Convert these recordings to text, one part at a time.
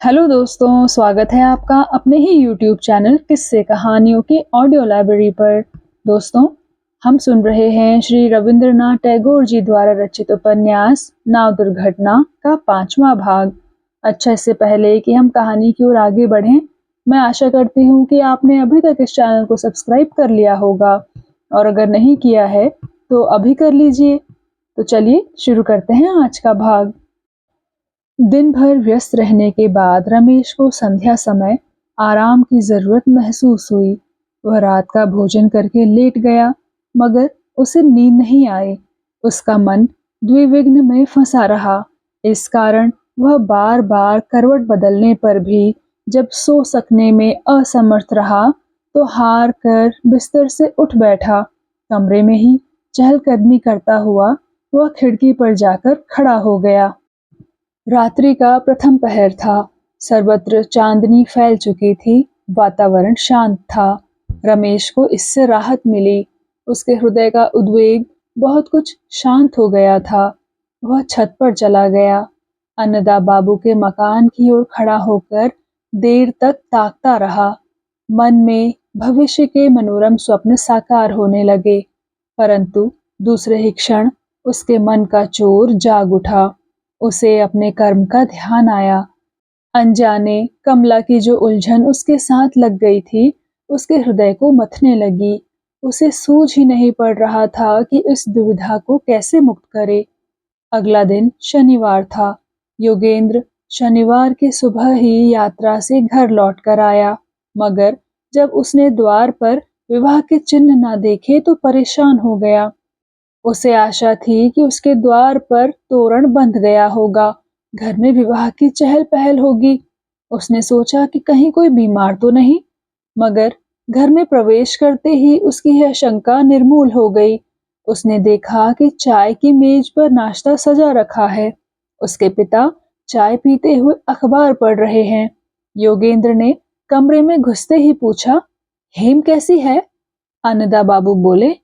Hello दोस्तों, स्वागत है आपका अपने ही यूट्यूब चैनल किस्से कहानियों की ऑडियो लाइब्रेरी पर। दोस्तों, हम सुन रहे हैं श्री रविंद्रनाथ टैगोर जी द्वारा रचित उपन्यास नाव दुर्घटना का 5वां भाग। अच्छा, इससे पहले कि हम कहानी की ओर आगे बढ़ें, मैं आशा करती हूँ कि आपने अभी तक इस चैनल को सब्सक्राइब कर लिया होगा, और अगर नहीं किया है तो अभी कर लीजिए। तो चलिए शुरू करते हैं आज का भाग। दिन भर व्यस्त रहने के बाद रमेश को संध्या समय आराम की जरूरत महसूस हुई। वह रात का भोजन करके लेट गया, मगर उसे नींद नहीं आई। उसका मन द्विविघ्न में फंसा रहा। इस कारण वह बार बार करवट बदलने पर भी जब सो सकने में असमर्थ रहा तो हार कर बिस्तर से उठ बैठा। कमरे में ही चहलकदमी करता हुआ वह खिड़की पर जाकर खड़ा हो गया। रात्रि का प्रथम पहर था। सर्वत्र चांदनी फैल चुकी थी। वातावरण शांत था। रमेश को इससे राहत मिली। उसके हृदय का उद्वेग बहुत कुछ शांत हो गया था। वह छत पर चला गया। अन्नदा बाबू के मकान की ओर खड़ा होकर देर तक ताकता रहा। मन में भविष्य के मनोरम स्वप्न साकार होने लगे, परंतु दूसरे ही क्षण उसके मन का चोर जाग उठा। उसे अपने कर्म का ध्यान आया। अनजाने कमला की जो उलझन उसके साथ लग गई थी, उसके हृदय को मथने लगी। उसे सूझ ही नहीं पड़ रहा था कि इस दुविधा को कैसे मुक्त करे। अगला दिन शनिवार था। योगेंद्र शनिवार की सुबह ही यात्रा से घर लौट कर आया, मगर जब उसने द्वार पर विवाह के चिन्ह न देखे तो परेशान हो गया। उसे आशा थी कि उसके द्वार पर तोरण बंध गया होगा, घर में विवाह की चहल पहल होगी। उसने सोचा कि कहीं कोई बीमार तो नहीं, मगर घर में प्रवेश करते ही उसकी यह शंका निर्मूल हो गई। उसने देखा कि चाय की मेज पर नाश्ता सजा रखा है। उसके पिता चाय पीते हुए अखबार पढ़ रहे हैं। योगेंद्र ने कमरे में घुसते ही पूछा, हेम कैसी है? अन्नदा बाबू बोले,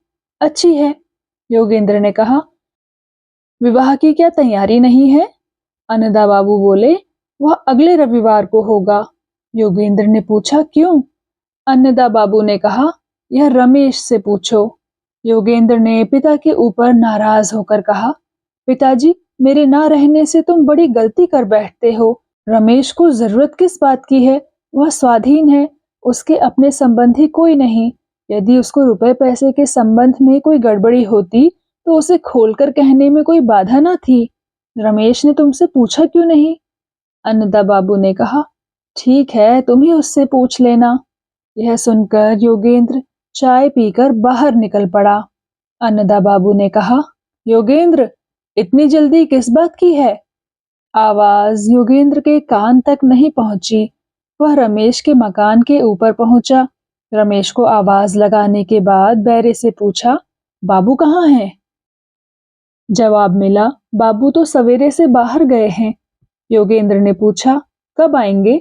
अच्छी है। योगेंद्र ने कहा, विवाह की क्या तैयारी नहीं है? अन्नदा बाबू बोले, वह अगले रविवार को होगा। योगेंद्र ने पूछा, क्यों? अन्नदा बाबू ने कहा, यह रमेश से पूछो। योगेंद्र ने पिता के ऊपर नाराज होकर कहा, पिताजी, मेरे ना रहने से तुम बड़ी गलती कर बैठते हो। रमेश को जरूरत किस बात की है? वह स्वाधीन है। उसके अपने संबंधी कोई नहीं। यदि उसको रुपए पैसे के संबंध में कोई गड़बड़ी होती तो उसे खोलकर कहने में कोई बाधा ना थी। रमेश ने तुमसे पूछा क्यों नहीं? अन्नदा बाबू ने कहा, ठीक है, तुम ही उससे पूछ लेना। यह सुनकर योगेंद्र चाय पीकर बाहर निकल पड़ा। अन्नदा बाबू ने कहा, योगेंद्र, इतनी जल्दी किस बात की है? आवाज योगेंद्र के कान तक नहीं पहुंची। वह रमेश के मकान के ऊपर पहुंचा। रमेश को आवाज लगाने के बाद बैरे से पूछा, बाबू कहाँ हैं? जवाब मिला, बाबू तो सवेरे से बाहर गए हैं। योगेंद्र ने पूछा, कब आएंगे?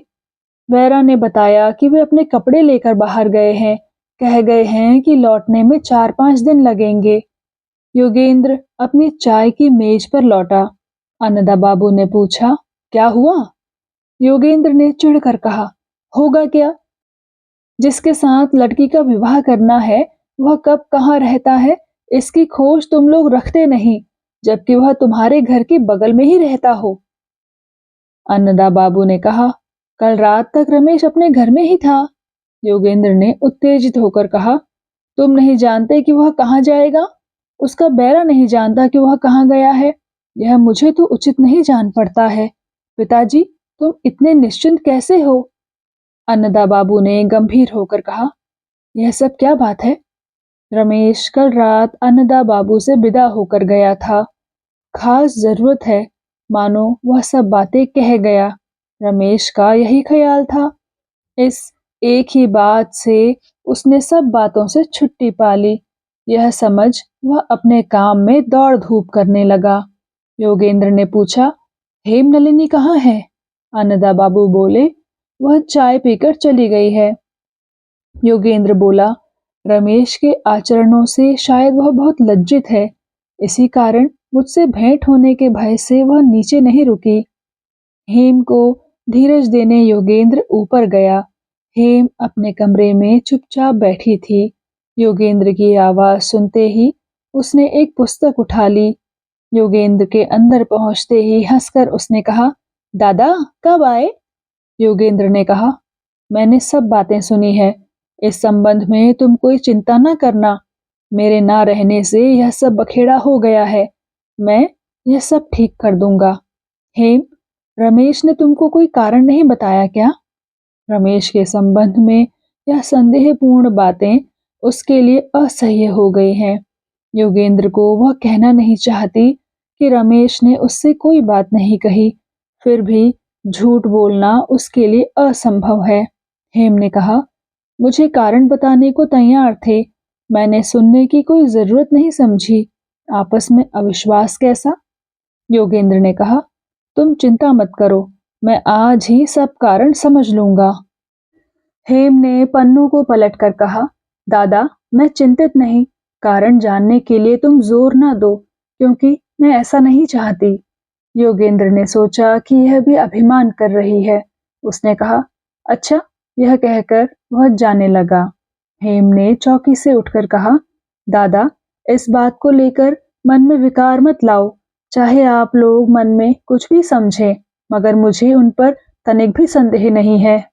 बैरा ने बताया कि वे अपने कपड़े लेकर बाहर गए हैं। कह गए हैं कि लौटने में 4-5 दिन लगेंगे। योगेंद्र अपनी चाय की मेज पर लौटा। अन्नदा बाबू ने पूछा, क्या हुआ? योगेंद्र ने चिढ़कर कहा, होगा क्या? जिसके साथ लड़की का विवाह करना है वह कब कहाँ रहता है इसकी खोज तुम लोग रखते नहीं, जबकि वह तुम्हारे घर के बगल में ही रहता हो। अन्नदा बाबू ने कहा, कल रात तक रमेश अपने घर में ही था। योगेंद्र ने उत्तेजित होकर कहा, तुम नहीं जानते कि वह कहाँ जाएगा? उसका बैरा नहीं जानता कि वह कहाँ गया है। यह मुझे तो उचित नहीं जान पड़ता है। पिताजी, तुम इतने निश्चिंत कैसे हो? अन्नदा बाबू ने गंभीर होकर कहा, यह सब क्या बात है? रमेश कल रात अन्नदा बाबू से विदा होकर गया था। खास जरूरत है, मानो वह सब बातें कह गया। रमेश का यही ख्याल था। इस एक ही बात से उसने सब बातों से छुट्टी पा ली। यह समझ वह अपने काम में दौड़ धूप करने लगा। योगेंद्र ने पूछा, हेमनलिनी कहाँ है? अन्नदा बाबू बोले, वह चाय पीकर चली गई है। योगेंद्र बोला, रमेश के आचरणों से शायद वह बहुत लज्जित है। इसी कारण मुझसे भेंट होने के भय से वह नीचे नहीं रुकी। हेम को धीरज देने योगेंद्र ऊपर गया। हेम अपने कमरे में चुपचाप बैठी थी। योगेंद्र की आवाज सुनते ही उसने एक पुस्तक उठा ली। योगेंद्र के अंदर पहुंचते ही हंसकर उसने कहा, दादा कब आए? योगेंद्र ने कहा, मैंने सब बातें सुनी है। इस संबंध में तुम कोई चिंता न करना। मेरे ना रहने से यह सब बखेड़ा हो गया है। मैं यह सब ठीक कर दूंगा। हेम, रमेश ने तुमको कोई कारण नहीं बताया क्या? रमेश के संबंध में यह संदेहपूर्ण बातें उसके लिए असह्य हो गई हैं। योगेंद्र को वह कहना नहीं चाहती कि रमेश ने उससे कोई बात नहीं कही, फिर भी झूठ बोलना उसके लिए असंभव है। हेम ने कहा, मुझे कारण बताने को तैयार थे। मैंने सुनने की कोई जरूरत नहीं समझी। आपस में अविश्वास कैसा? योगेंद्र ने कहा, तुम चिंता मत करो, मैं आज ही सब कारण समझ लूंगा। हेम ने पन्नों को पलटकर कहा, दादा मैं चिंतित नहीं। कारण जानने के लिए तुम जोर ना दो, क्योंकि मैं ऐसा नहीं चाहती। योगेंद्र ने सोचा कि यह भी अभिमान कर रही है। उसने कहा, अच्छा। यह कहकर वह जाने लगा। हेम ने चौकी से उठकर कहा, दादा इस बात को लेकर मन में विकार मत लाओ। चाहे आप लोग मन में कुछ भी समझें, मगर मुझे उन पर तनिक भी संदेह नहीं है।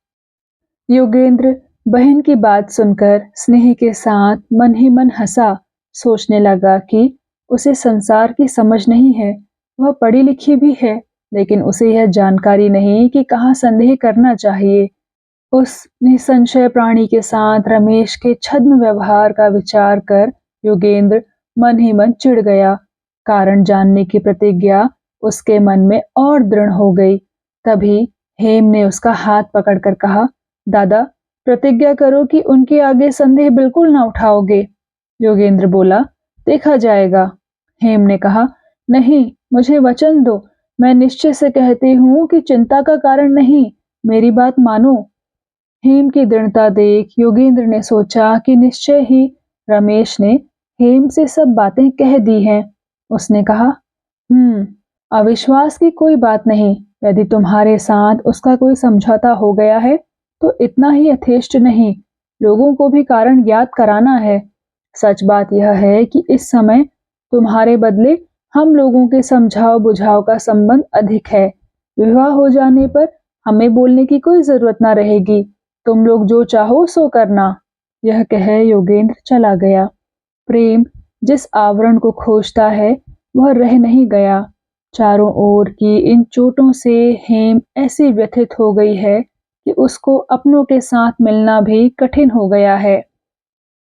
योगेंद्र बहन की बात सुनकर स्नेह के साथ मन ही मन हंसा। सोचने लगा कि उसे संसार की समझ नहीं है। वह पढ़ी लिखी भी है, लेकिन उसे यह जानकारी नहीं कि कहाँ संदेह करना चाहिए। उस निसंशय प्राणी के साथ रमेश के छद्म व्यवहार का विचार कर योगेंद्र मन ही मन चिढ़ गया। कारण जानने की प्रतिज्ञा उसके मन में और दृढ़ हो गई। तभी हेम ने उसका हाथ पकड़कर कहा, दादा प्रतिज्ञा करो कि उनके आगे संदेह बिल्कुल ना उठाओगे। योगेंद्र बोला, देखा जाएगा। हेम ने कहा, नहीं, मुझे वचन दो। मैं निश्चय से कहती हूँ कि चिंता का कारण नहीं। मेरी बात मानो। हेम की दृढ़ता देख योगेंद्र ने सोचा कि निश्चय ही रमेश ने हेम से सब बातें कह दी हैं। उसने कहा, अविश्वास की कोई बात नहीं। यदि तुम्हारे साथ उसका कोई समझौता हो गया है तो इतना ही यथेष्ट नहीं, लोगों को भी कारण ज्ञात कराना है। सच बात यह है कि इस समय तुम्हारे बदले हम लोगों के समझाव बुझाव का संबंध अधिक है। विवाह हो जाने पर हमें बोलने की कोई जरूरत ना रहेगी। तुम लोग जो चाहो सो करना। यह कह योगेंद्र चला गया। प्रेम जिस आवरण को खोजता है वह रह नहीं गया। चारों ओर की इन चोटों से हेम ऐसी व्यथित हो गई है कि उसको अपनों के साथ मिलना भी कठिन हो गया है।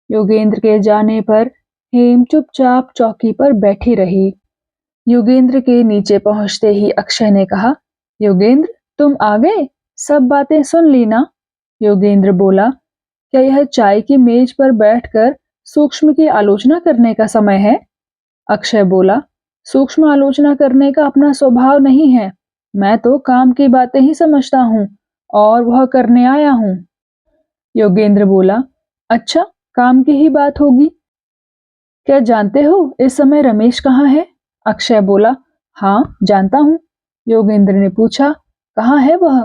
योगेंद्र के जाने पर हेम चुपचाप चौकी पर बैठी रही। योगेंद्र के नीचे पहुंचते ही अक्षय ने कहा, योगेंद्र तुम आ गए? सब बातें सुन ली ना? योगेंद्र बोला, क्या यह चाय की मेज पर बैठकर सूक्ष्म की आलोचना करने का समय है? अक्षय बोला, सूक्ष्म आलोचना करने का अपना स्वभाव नहीं है। मैं तो काम की बातें ही समझता हूँ और वह करने आया हूँ। योगेंद्र बोला, अच्छा, काम की ही बात होगी। क्या जानते हो इस समय रमेश कहाँ है? अक्षय बोला, हाँ जानता हूँ। योगेंद्र ने पूछा, कहाँ है वह?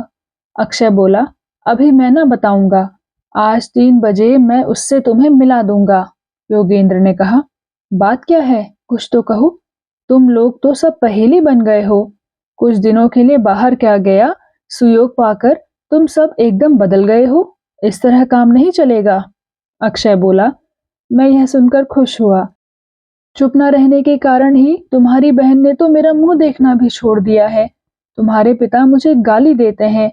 अक्षय बोला, अभी मैं ना बताऊंगा। आज 3 बजे मैं उससे तुम्हें मिला दूंगा। योगेंद्र ने कहा, बात क्या है? कुछ तो कहो। तुम लोग तो सब पहेली बन गए हो। कुछ दिनों के लिए बाहर क्या गया, सुयोग पाकर तुम सब एकदम बदल गए हो। इस तरह काम नहीं चलेगा। अक्षय बोला, मैं यह सुनकर खुश हुआ। चुप न रहने के कारण ही तुम्हारी बहन ने तो मेरा मुंह देखना भी छोड़ दिया है। तुम्हारे पिता मुझे गाली देते हैं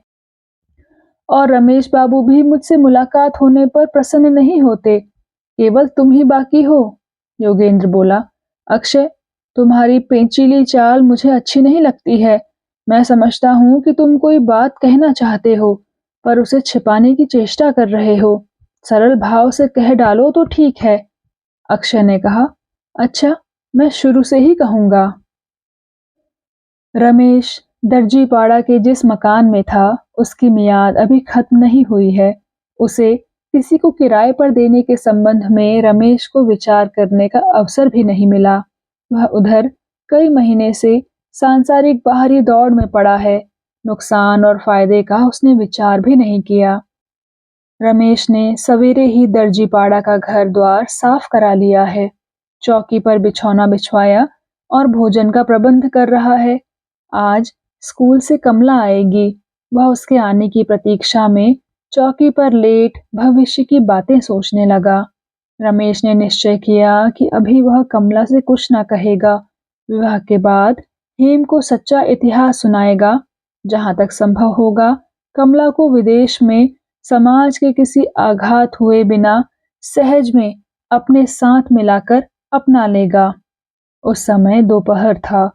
और रमेश बाबू भी मुझसे मुलाकात होने पर प्रसन्न नहीं होते। केवल तुम ही बाकी हो। योगेंद्र बोला, अक्षय तुम्हारी पेंचीली चाल मुझे अच्छी नहीं लगती है। मैं समझता हूँ कि तुम कोई बात कहना चाहते हो, पर उसे छिपाने की चेष्टा कर रहे हो। सरल भाव से कह डालो तो ठीक है। अक्षय ने कहा, अच्छा, मैं शुरू से ही कहूंगा। रमेश दर्जीपाड़ा के जिस मकान में था उसकी मियाद अभी खत्म नहीं हुई है। उसे किसी को किराए पर देने के संबंध में रमेश को विचार करने का अवसर भी नहीं मिला। वह उधर कई महीने से सांसारिक बाहरी दौड़ में पड़ा है। नुकसान और फायदे का उसने विचार भी नहीं किया। रमेश ने सवेरे ही दर्जीपाड़ा का घर द्वार साफ करा लिया है, चौकी पर बिछौना बिछवाया और भोजन का प्रबंध कर रहा है। आज स्कूल से कमला आएगी, वह उसके आने की प्रतीक्षा में चौकी पर लेट भविष्य की बातें सोचने लगा। रमेश ने निश्चय किया कि अभी वह कमला से कुछ न कहेगा। विवाह के बाद हेम को सच्चा इतिहास सुनाएगा। जहां तक संभव होगा कमला को विदेश में समाज के किसी आघात हुए बिना सहज में अपने साथ मिलाकर अपना लेगा। उस समय दोपहर था।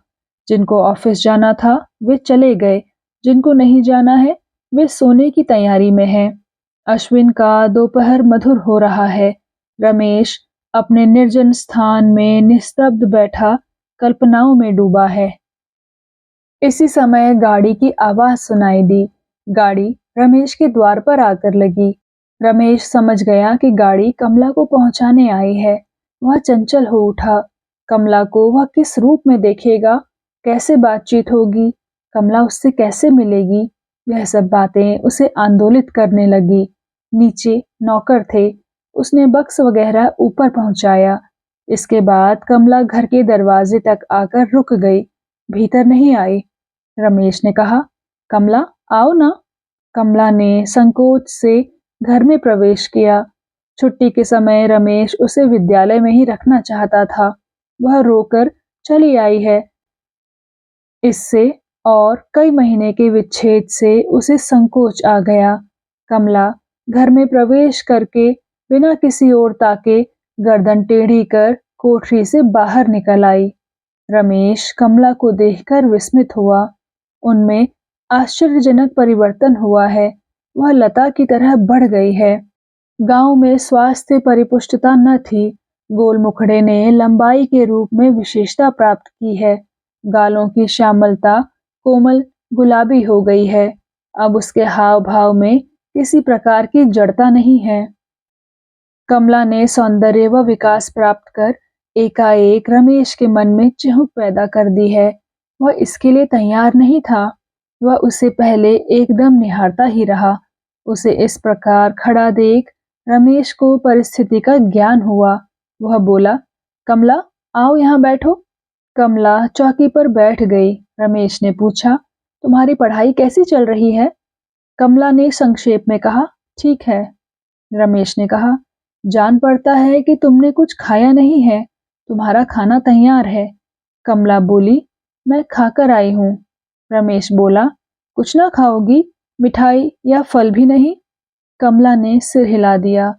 जिनको ऑफिस जाना था वे चले गए, जिनको नहीं जाना है वे सोने की तैयारी में हैं। अश्विन का दोपहर मधुर हो रहा है। रमेश अपने निर्जन स्थान में निस्तब्ध बैठा कल्पनाओं में डूबा है। इसी समय गाड़ी की आवाज सुनाई दी। गाड़ी रमेश के द्वार पर आकर लगी। रमेश समझ गया कि गाड़ी कमला को पहुंचाने आई है। वह चंचल हो उठा। कमला को वह किस रूप में देखेगा, कैसे बातचीत होगी, कमला उससे कैसे मिलेगी, यह सब बातें उसे आंदोलित करने लगी। नीचे नौकर थे, उसने बक्स वगैरह ऊपर पहुंचाया। इसके बाद कमला घर के दरवाजे तक आकर रुक गई, भीतर नहीं आई। रमेश ने कहा, कमला आओ ना। कमला ने संकोच से घर में प्रवेश किया। छुट्टी के समय रमेश उसे विद्यालय में ही रखना चाहता था। वह रोकर चली आई है। इससे और कई महीने के विच्छेद से उसे संकोच आ गया। कमला घर में प्रवेश करके बिना किसी ओर ताके गर्दन टेढ़ी कर कोठरी से बाहर निकल आई। रमेश कमला को देखकर विस्मित हुआ। उनमें आश्चर्यजनक परिवर्तन हुआ है। वह लता की तरह बढ़ गई है। गांव में स्वास्थ्य परिपुष्टता न थी। गोल मुखड़े ने लंबाई के रूप में विशेषता प्राप्त की है। गालों की श्यामलता कोमल गुलाबी हो गई है। अब उसके हाव भाव में किसी प्रकार की जड़ता नहीं है। कमला ने सौंदर्य व विकास प्राप्त कर एकाएक रमेश के मन में चिहुक पैदा कर दी है। वह इसके लिए तैयार नहीं था। वह उसे पहले एकदम निहारता ही रहा। उसे इस प्रकार खड़ा देख रमेश को परिस्थिति का ज्ञान हुआ। वह बोला, कमला आओ यहाँ बैठो। कमला चौकी पर बैठ गई। रमेश ने पूछा, तुम्हारी पढ़ाई कैसी चल रही है? कमला ने संक्षेप में कहा, ठीक है। रमेश ने कहा, जान पड़ता है कि तुमने कुछ खाया नहीं है, तुम्हारा खाना तैयार है। कमला बोली, मैं खाकर आई हूँ। रमेश बोला, कुछ ना खाओगी, मिठाई या फल भी नहीं? कमला ने सिर हिला दिया।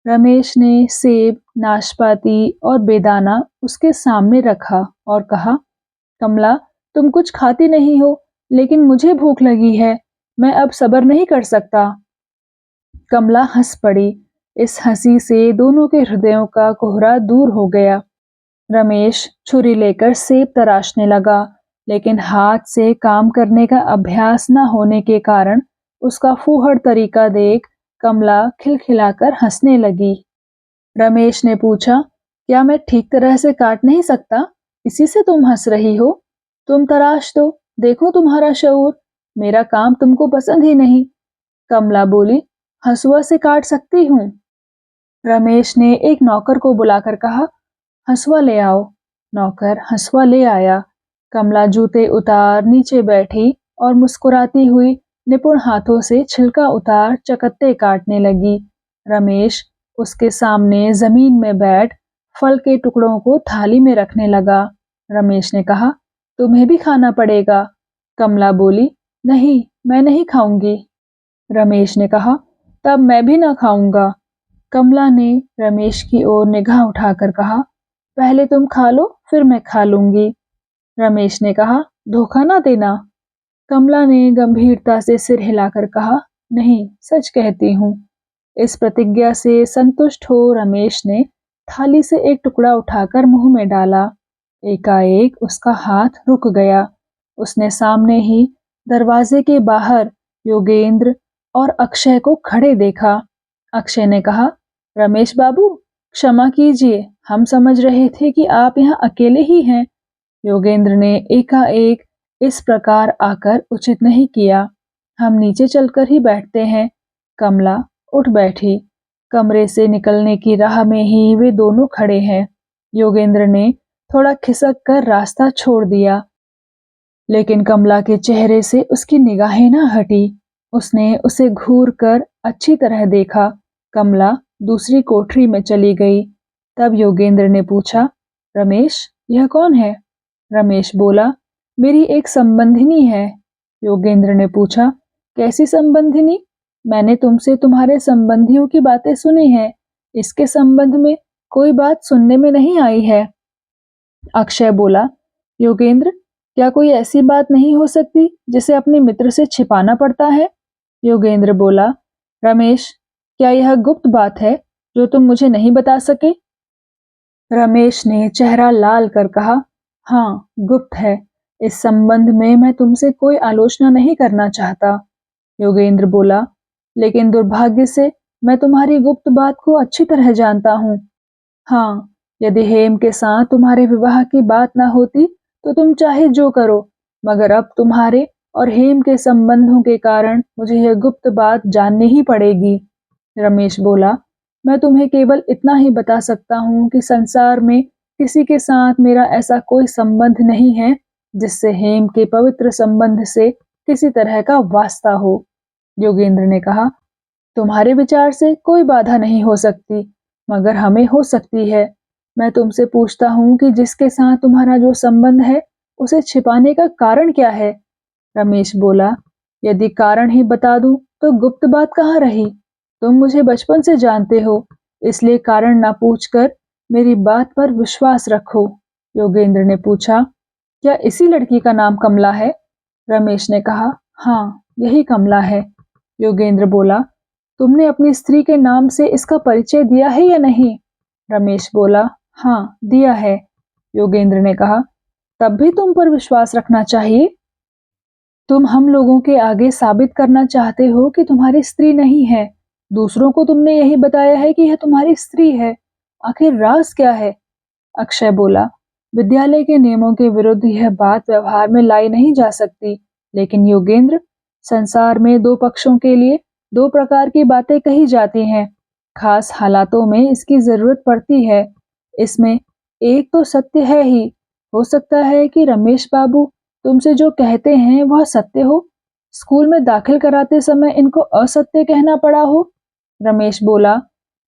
रमेश ने सेब, नाशपाती और बेदाना उसके सामने रखा और कहा, कमला तुम कुछ खाती नहीं हो, लेकिन मुझे भूख लगी है, मैं अब सब्र नहीं कर सकता। कमला हंस पड़ी। इस हंसी से दोनों के हृदयों का कोहरा दूर हो गया। रमेश छुरी लेकर सेब तराशने लगा, लेकिन हाथ से काम करने का अभ्यास न होने के कारण उसका फूहड़ तरीका देख कमला खिलखिलाकर हंसने लगी। रमेश ने पूछा, क्या मैं ठीक तरह से काट नहीं सकता, इसी से तुम हंस रही हो? तुम तराश दो, देखो तुम्हारा शऊर। मेरा काम तुमको पसंद ही नहीं। कमला बोली, हंसुआ से काट सकती हूँ। रमेश ने एक नौकर को बुलाकर कहा, हंसुआ ले आओ। नौकर हंसुआ ले आया। कमला जूते उतार नीचे बैठी और मुस्कुराती हुई निपुण हाथों से छिलका उतार चकत्ते काटने लगी। रमेश उसके सामने जमीन में बैठ फल के टुकड़ों को थाली में रखने लगा। रमेश ने कहा, तुम्हें भी खाना पड़ेगा। कमला बोली, नहीं, मैं नहीं खाऊंगी। रमेश ने कहा, तब मैं भी ना खाऊंगा। कमला ने रमेश की ओर निगाह उठाकर कहा, पहले तुम खा लो, फिर मैं खा लूंगी। रमेश ने कहा, धोखा ना देना। कमला ने गंभीरता से सिर हिलाकर कहा, नहीं, सच कहती हूँ। इस प्रतिज्ञा से संतुष्ट हो रमेश ने थाली से एक टुकड़ा उठाकर मुंह में डाला। एकाएक उसका हाथ रुक गया। उसने सामने ही दरवाजे के बाहर योगेंद्र और अक्षय को खड़े देखा। अक्षय ने कहा, रमेश बाबू, क्षमा कीजिए, हम समझ रहे थे कि आप यहाँ अकेले ही हैं। योगेंद्र ने एकाएक इस प्रकार आकर उचित नहीं किया। हम नीचे चलकर ही बैठते हैं। कमला उठ बैठी। कमरे से निकलने की राह में ही वे दोनों खड़े हैं। योगेंद्र ने थोड़ा खिसक कर रास्ता छोड़ दिया, लेकिन कमला के चेहरे से उसकी निगाहें न हटी। उसने उसे घूर कर अच्छी तरह देखा। कमला दूसरी कोठरी में चली गई। तब योगेंद्र ने पूछा, रमेश, यह कौन है? रमेश बोला, मेरी एक संबंधिनी है। योगेंद्र ने पूछा, कैसी संबंधिनी? मैंने तुमसे तुम्हारे संबंधियों की बातें सुनी हैं। इसके संबंध में कोई बात सुनने में नहीं आई है। अक्षय बोला, योगेंद्र, क्या कोई ऐसी बात नहीं हो सकती जिसे अपने मित्र से छिपाना पड़ता है? योगेंद्र बोला, रमेश, क्या यह गुप्त बात है जो तुम मुझे नहीं बता सके? रमेश ने चेहरा लाल कर कहा, हाँ, गुप्त है। इस संबंध में मैं तुमसे कोई आलोचना नहीं करना चाहता। योगेंद्र बोला, लेकिन दुर्भाग्य से मैं तुम्हारी गुप्त बात को अच्छी तरह जानता हूँ। हाँ, यदि हेम के साथ तुम्हारे विवाह की बात ना होती तो तुम चाहे जो करो, मगर अब तुम्हारे और हेम के संबंधों के कारण मुझे यह गुप्त बात जाननी ही पड़ेगी। रमेश बोला, मैं तुम्हें केवल इतना ही बता सकता हूँ कि संसार में किसी के साथ मेरा ऐसा कोई संबंध नहीं है जिससे हेम के पवित्र संबंध से किसी तरह का वास्ता हो। योगेंद्र ने कहा, तुम्हारे विचार से कोई बाधा नहीं हो सकती, मगर हमें हो सकती है। मैं तुमसे पूछता हूँ कि जिसके साथ तुम्हारा जो संबंध है उसे छिपाने का कारण क्या है? रमेश बोला, यदि कारण ही बता दूं तो गुप्त बात कहाँ रही? तुम मुझे बचपन से जानते हो, इसलिए कारण ना पूछकर मेरी बात पर विश्वास रखो। योगेंद्र ने पूछा, क्या इसी लड़की का नाम कमला है? रमेश ने कहा, हाँ, यही कमला है। योगेंद्र बोला, तुमने अपनी स्त्री के नाम से इसका परिचय दिया है या नहीं? रमेश बोला, हाँ, दिया है। योगेंद्र ने कहा, तब भी तुम पर विश्वास रखना चाहिए। तुम हम लोगों के आगे साबित करना चाहते हो कि तुम्हारी स्त्री नहीं है। दूसरों को तुमने यही बताया है कि यह तुम्हारी स्त्री है। आखिर राज क्या है? अक्षय बोला, विद्यालय के नियमों के विरुद्ध यह बात व्यवहार में लाई नहीं जा सकती, लेकिन योगेंद्र, संसार में दो पक्षों के लिए दो प्रकार की बातें कही जाती हैं। खास हालातों में इसकी जरूरत पड़ती है। इसमें एक तो सत्य है ही। हो सकता है कि रमेश बाबू तुमसे जो कहते हैं वह सत्य हो। स्कूल में दाखिल कराते समय इनको असत्य कहना पड़ा हो। रमेश बोला,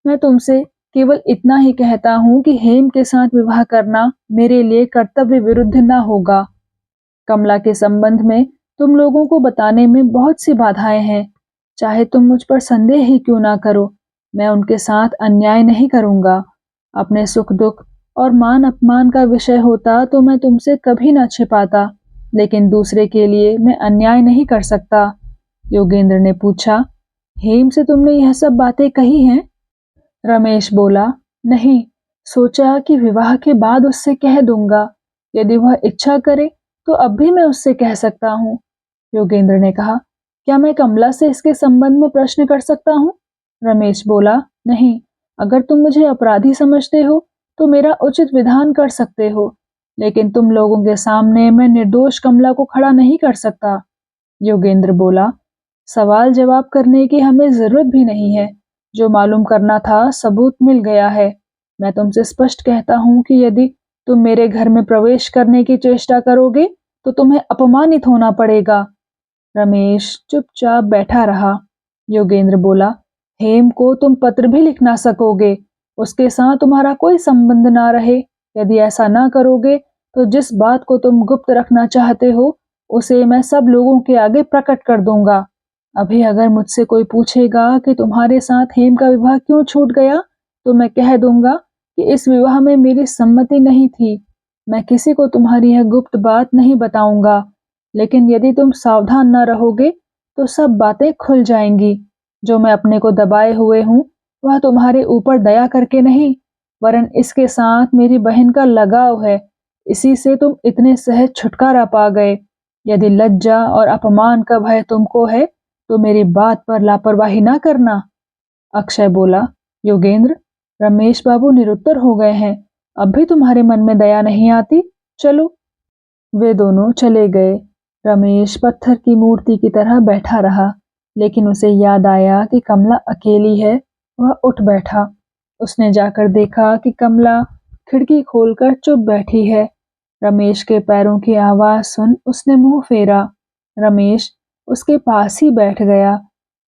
मैं तुमसे केवल इतना ही कहता हूँ कि हेम के साथ विवाह करना मेरे लिए कर्तव्य विरुद्ध न होगा। कमला के संबंध में तुम लोगों को बताने में बहुत सी बाधाएं हैं। चाहे तुम मुझ पर संदेह ही क्यों ना करो, मैं उनके साथ अन्याय नहीं करूंगा। अपने सुख दुख और मान अपमान का विषय होता तो मैं तुमसे कभी न छिपाता, लेकिन दूसरे के लिए मैं अन्याय नहीं कर सकता। योगेंद्र ने पूछा, हेम से तुमने यह सब बातें कही हैं? रमेश बोला, नहीं, सोचा कि विवाह के बाद उससे कह दूंगा। यदि वह इच्छा करे तो अब भी मैं उससे कह सकता हूँ। योगेंद्र ने कहा, क्या मैं कमला से इसके संबंध में प्रश्न कर सकता हूँ? रमेश बोला, नहीं, अगर तुम मुझे अपराधी समझते हो तो मेरा उचित विधान कर सकते हो, लेकिन तुम लोगों के सामने मैं निर्दोष कमला को खड़ा नहीं कर सकता। योगेंद्र बोला, सवाल जवाब करने की हमें जरूरत भी नहीं है। जो मालूम करना था सबूत मिल गया है। मैं तुमसे स्पष्ट कहता हूँ कि यदि तुम मेरे घर में प्रवेश करने की चेष्टा करोगे तो तुम्हें अपमानित होना पड़ेगा। रमेश चुपचाप बैठा रहा। योगेंद्र बोला, हेम को तुम पत्र भी लिख ना सकोगे, उसके साथ तुम्हारा कोई संबंध ना रहे। यदि ऐसा ना करोगे तो जिस बात को तुम गुप्त रखना चाहते हो उसे मैं सब लोगों के आगे प्रकट कर दूंगा। अभी अगर मुझसे कोई पूछेगा कि तुम्हारे साथ हेम का विवाह क्यों छूट गया तो मैं कह दूंगा कि इस विवाह में मेरी सम्मति नहीं थी। मैं किसी को तुम्हारी यह गुप्त बात नहीं बताऊंगा, लेकिन यदि तुम सावधान न रहोगे तो सब बातें खुल जाएंगी। जो मैं अपने को दबाए हुए हूँ वह तुम्हारे ऊपर दया करके नहीं, वरन इसके साथ मेरी बहन का लगाव है। इसी से तुम इतने सहज छुटकारा पा गए। यदि लज्जा और अपमान का भय तुमको है तो मेरी बात पर लापरवाही ना करना। अक्षय बोला, योगेंद्र, रमेश बाबू निरुत्तर हो गए हैं। अब भी तुम्हारे मन में दया नहीं आती? चलो। वे दोनों चले गए। रमेश पत्थर की मूर्ति की तरह बैठा रहा, लेकिन उसे याद आया कि कमला अकेली है। वह उठ बैठा। उसने जाकर देखा कि कमला खिड़की खोलकर चुप बैठी है। रमेश के पैरों की आवाज सुन उसने मुंह फेरा। रमेश उसके पास ही बैठ गया।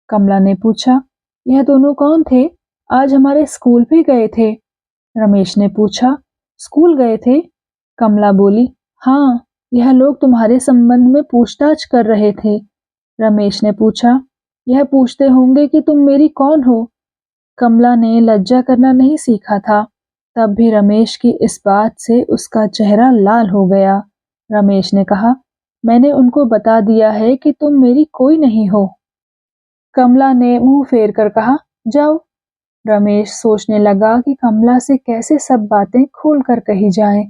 कमला ने पूछा, यह दोनों कौन थे? आज हमारे स्कूल भी गए थे। रमेश ने पूछा, स्कूल गए थे? कमला बोली, हाँ, यह लोग तुम्हारे संबंध में पूछताछ कर रहे थे। रमेश ने पूछा, यह पूछते होंगे कि तुम मेरी कौन हो? कमला ने लज्जा करना नहीं सीखा था। तब भी रमेश की इस बात से उसका चेहरा लाल हो गया। रमेश ने कहा, मैंने उनको बता दिया है कि तुम मेरी कोई नहीं हो। कमला ने मुंह फेर कर कहा, जाओ। रमेश सोचने लगा कि कमला से कैसे सब बातें खोल कर कही जाएं।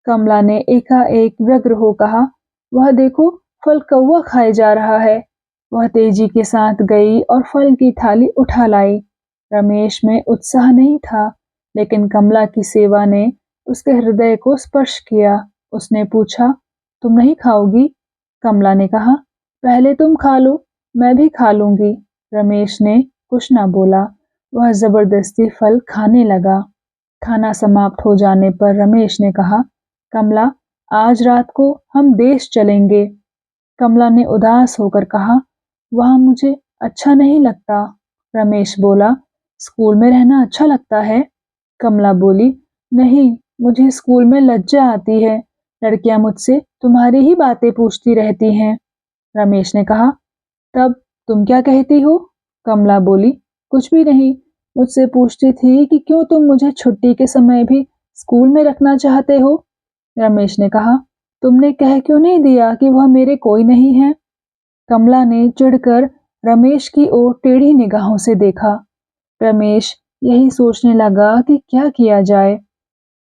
कमला ने एकाएक व्यग्र हो कहा, वह देखो, फल कौवा खाए जा रहा है। वह तेजी के साथ गई और फल की थाली उठा लाई। रमेश में उत्साह नहीं था, लेकिन कमला की सेवा ने उसके हृदय को स्पर्श किया। उसने पूछा, तुम नहीं खाओगी? कमला ने कहा, पहले तुम खा लो, मैं भी खा लूंगी। रमेश ने कुछ न बोला। वह जबरदस्ती फल खाने लगा। खाना समाप्त हो जाने पर रमेश ने कहा, कमला, आज रात को हम देश चलेंगे। कमला ने उदास होकर कहा, वहाँ मुझे अच्छा नहीं लगता। रमेश बोला, स्कूल में रहना अच्छा लगता है? कमला बोली, नहीं, मुझे स्कूल में लज्जा आती है। लड़कियां मुझसे तुम्हारी ही बातें पूछती रहती हैं। रमेश ने कहा, तब तुम क्या कहती हो? कमला बोली, कुछ भी नहीं। मुझसे पूछती थी कि क्यों तुम मुझे छुट्टी के समय भी स्कूल में रखना चाहते हो। रमेश ने कहा, तुमने कह क्यों नहीं दिया कि वह मेरे कोई नहीं है? कमला ने चिढ़कर रमेश की ओर टेढ़ी निगाहों से देखा। रमेश यही सोचने लगा कि क्या किया जाए।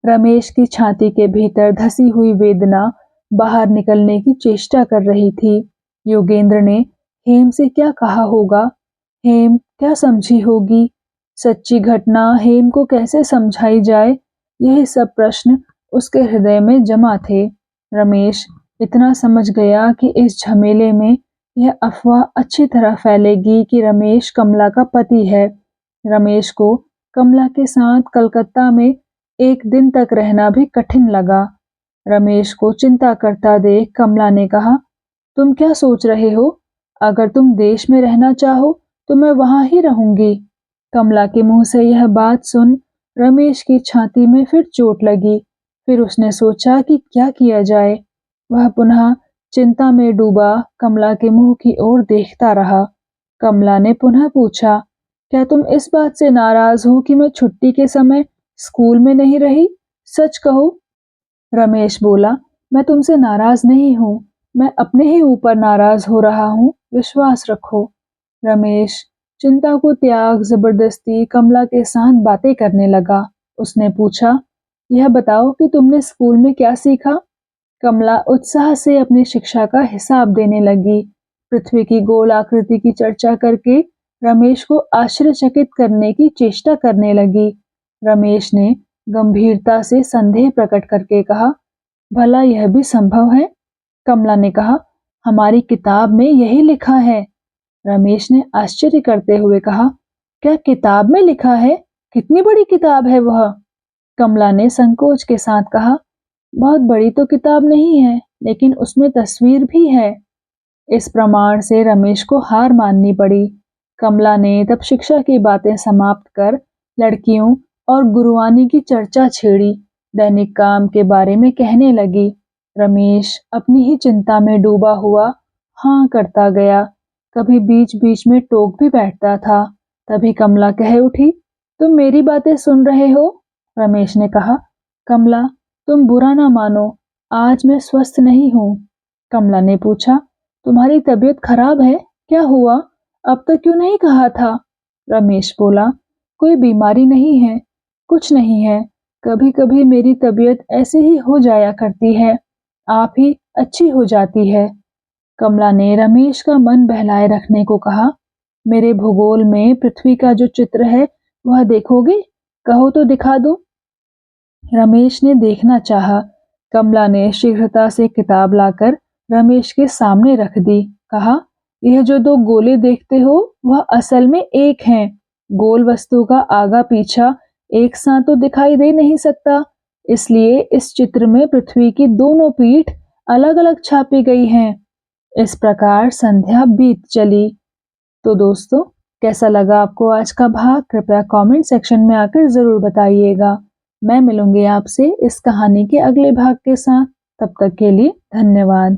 रमेश की छाती के भीतर धसी हुई वेदना बाहर निकलने की चेष्टा कर रही थी। योगेंद्र ने हेम से क्या कहा होगा? हेम क्या समझी होगी? सच्ची घटना हेम को कैसे समझाई जाए? यही सब प्रश्न उसके हृदय में जमा थे। रमेश इतना समझ गया कि इस झमेले में यह अफवाह अच्छी तरह फैलेगी कि रमेश कमला का पति है। रमेश को कमला के साथ कलकत्ता में एक दिन तक रहना भी कठिन लगा। रमेश को चिंता करता देख कमला ने कहा, तुम क्या सोच रहे हो? अगर तुम देश में रहना चाहो तो मैं वहां ही रहूंगी। कमला के मुंह से यह बात सुन रमेश की छाती में फिर चोट लगी। फिर उसने सोचा कि क्या किया जाए। वह पुनः चिंता में डूबा कमला के मुंह की ओर देखता रहा। कमला ने पुनः पूछा, क्या तुम इस बात से नाराज हो कि मैं छुट्टी के समय स्कूल में नहीं रही? सच कहो। रमेश बोला, मैं तुमसे नाराज नहीं हूँ, मैं अपने ही ऊपर नाराज हो रहा हूँ, विश्वास रखो। रमेश चिंता को त्याग जबरदस्ती कमला के साथ बातें करने लगा। उसने पूछा, यह बताओ कि तुमने स्कूल में क्या सीखा? कमला उत्साह से अपनी शिक्षा का हिसाब देने लगी। पृथ्वी की गोल आकृति की चर्चा करके रमेश को आश्चर्यचकित करने की चेष्टा करने लगी। रमेश ने गंभीरता से संदेह प्रकट करके कहा, भला यह भी संभव है? कमला ने कहा, हमारी किताब में यही लिखा है। रमेश ने आश्चर्य करते हुए कहा, क्या किताब में लिखा है? कितनी बड़ी किताब है वह? कमला ने संकोच के साथ कहा, बहुत बड़ी तो किताब नहीं है, लेकिन उसमें तस्वीर भी है। इस प्रमाण से रमेश को हार माननी पड़ी। कमला ने तब शिक्षा की बातें समाप्त कर लड़कियों और गुरुआनी की चर्चा छेड़ी। दैनिक काम के बारे में कहने लगी। रमेश अपनी ही चिंता में डूबा हुआ हाँ करता गया। कभी बीच बीच में टोक भी बैठता था। तभी कमला कह उठी, तुम मेरी बातें सुन रहे हो? रमेश ने कहा, कमला, तुम बुरा ना मानो, आज मैं स्वस्थ नहीं हूँ। कमला ने पूछा, तुम्हारी तबीयत खराब है? क्या हुआ? अब तक क्यों नहीं कहा था? रमेश बोला, कोई बीमारी नहीं है, कुछ नहीं है। कभी कभी मेरी तबीयत ऐसे ही हो जाया करती है, आप ही अच्छी हो जाती है। कमला ने रमेश का मन बहलाए रखने को कहा, मेरे भूगोल में पृथ्वी का जो चित्र है वह देखोगे? कहो तो दिखा दो। रमेश ने देखना चाहा। कमला ने शीघ्रता से किताब लाकर रमेश के सामने रख दी। कहा, यह जो दो गोले देखते हो वह असल में एक हैं। गोल वस्तु का आगा पीछा एक साथ तो दिखाई दे नहीं सकता, इसलिए इस चित्र में पृथ्वी की दोनों पीठ अलग अलग छापी गई हैं। इस प्रकार संध्या बीत चली। तो दोस्तों, कैसा लगा आपको आज का भाग? कृपया कमेंट सेक्शन में आकर जरूर बताइएगा। मैं मिलूंगी आपसे इस कहानी के अगले भाग के साथ। तब तक के लिए धन्यवाद।